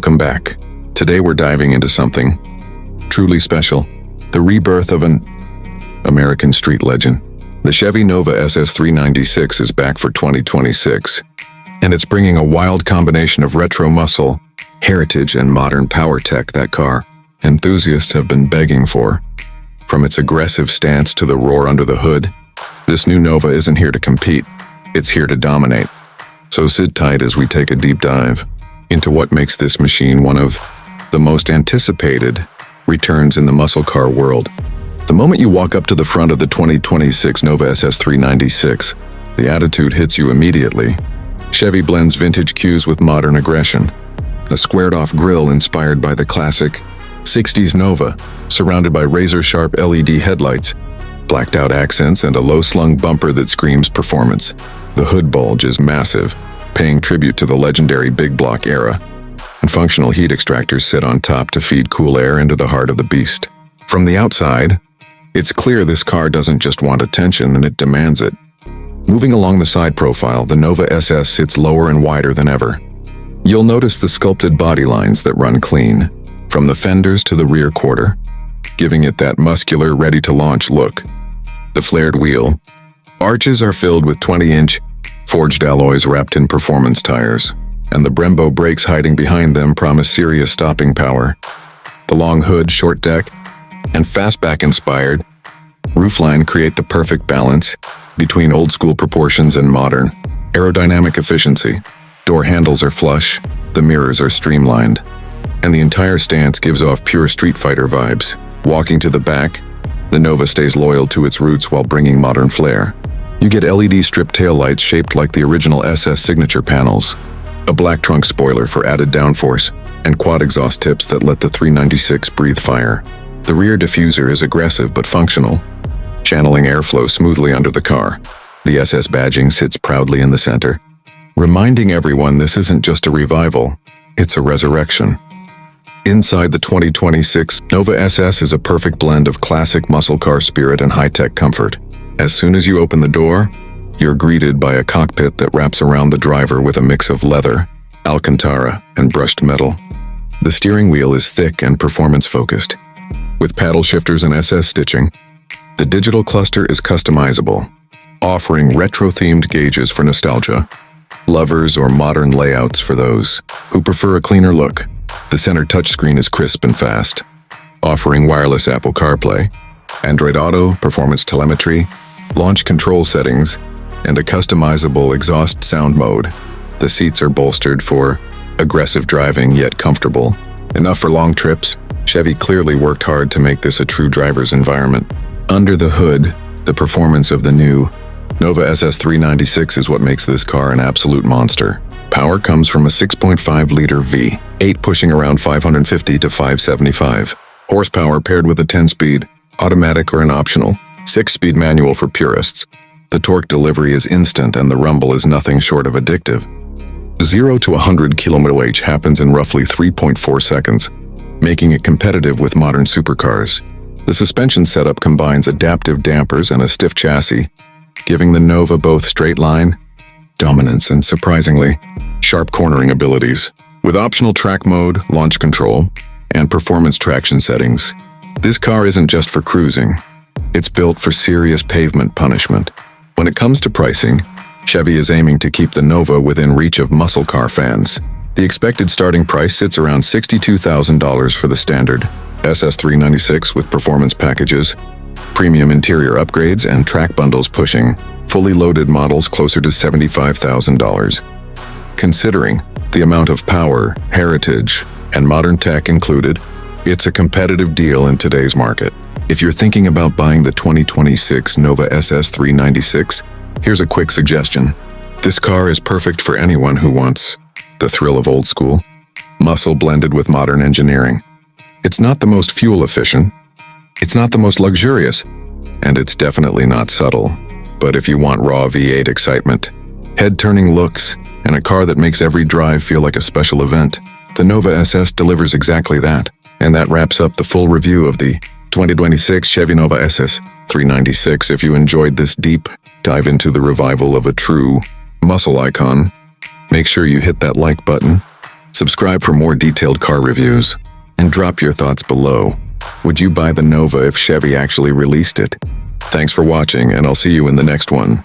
Welcome back. Today we're diving into something truly special, the rebirth of an American street legend. The Chevy Nova SS 396 is back for 2026, and it's bringing a wild combination of retro muscle, heritage, and modern power tech that car enthusiasts have been begging for. From its aggressive stance to the roar under the hood, this new Nova isn't here to compete, it's here to dominate. So sit tight as we take a deep dive into what makes this machine one of the most anticipated returns in the muscle car world. The moment you walk up to the front of the 2026 Nova SS 396, the attitude hits you immediately. Chevy blends vintage cues with modern aggression. A squared-off grille inspired by the classic 60s Nova, surrounded by razor-sharp LED headlights, blacked-out accents, and a low-slung bumper that screams performance. The hood bulge is massive, paying tribute to the legendary big block era, and functional heat extractors sit on top to feed cool air into the heart of the beast. From the outside, it's clear this car doesn't just want attention, and it demands it. Moving along the side profile, the Nova SS sits lower and wider than ever. You'll notice the sculpted body lines that run clean, from the fenders to the rear quarter, giving it that muscular, ready-to-launch look. The flared wheel arches are filled with 20-inch forged alloys wrapped in performance tires, and the Brembo brakes hiding behind them promise serious stopping power. The long hood, short deck, and fastback-inspired roofline create the perfect balance between old-school proportions and modern aerodynamic efficiency. Door handles are flush, the mirrors are streamlined, and the entire stance gives off pure Street Fighter vibes. Walking to the back, the Nova stays loyal to its roots while bringing modern flair. You get LED strip taillights shaped like the original SS signature panels, a black trunk spoiler for added downforce, and quad exhaust tips that let the 396 breathe fire. The rear diffuser is aggressive but functional, channeling airflow smoothly under the car. The SS badging sits proudly in the center, reminding everyone this isn't just a revival, it's a resurrection. Inside the 2026 Nova SS is a perfect blend of classic muscle car spirit and high-tech comfort. As soon as you open the door, you're greeted by a cockpit that wraps around the driver with a mix of leather, Alcantara, and brushed metal. The steering wheel is thick and performance-focused, with paddle shifters and SS stitching. The digital cluster is customizable, offering retro-themed gauges for nostalgia, lovers, or modern layouts for those who prefer a cleaner look. The center touchscreen is crisp and fast, offering wireless Apple CarPlay, Android Auto, performance telemetry, launch control settings, and a customizable exhaust sound mode. The seats are bolstered for aggressive driving yet comfortable. Enough for long trips. Chevy clearly worked hard to make this a true driver's environment. Under the hood, the performance of the new Nova SS 396 is what makes this car an absolute monster. Power comes from a 6.5-liter V8 pushing around 550 to 575 horsepower paired with a 10-speed automatic or an optional 6-speed manual for purists. The torque delivery is instant and the rumble is nothing short of addictive. 0 to 100 km/h happens in roughly 3.4 seconds, making it competitive with modern supercars. The suspension setup combines adaptive dampers and a stiff chassis, giving the Nova both straight line dominance and, surprisingly, sharp cornering abilities. With optional track mode, launch control, and performance traction settings, this car isn't just for cruising. It's built for serious pavement punishment. When it comes to pricing, Chevy is aiming to keep the Nova within reach of muscle car fans. The expected starting price sits around $62,000 for the standard SS 396 with performance packages, premium interior upgrades, and track bundles pushing fully loaded models closer to $75,000. Considering the amount of power, heritage, and modern tech included, it's a competitive deal in today's market. If you're thinking about buying the 2026 Nova SS 396, here's a quick suggestion. This car is perfect for anyone who wants the thrill of old school muscle blended with modern engineering. It's not the most fuel efficient, it's not the most luxurious, and it's definitely not subtle. But if you want raw V8 excitement, head-turning looks, and a car that makes every drive feel like a special event, the Nova SS delivers exactly that. And that wraps up the full review of the 2026 Chevy Nova SS 396. If you enjoyed this deep dive into the revival of a true muscle icon, make sure you hit that like button, Subscribe for more detailed car reviews. And drop your thoughts below. Would you buy the Nova if Chevy actually released it? Thanks for watching, and I'll see you in the next one.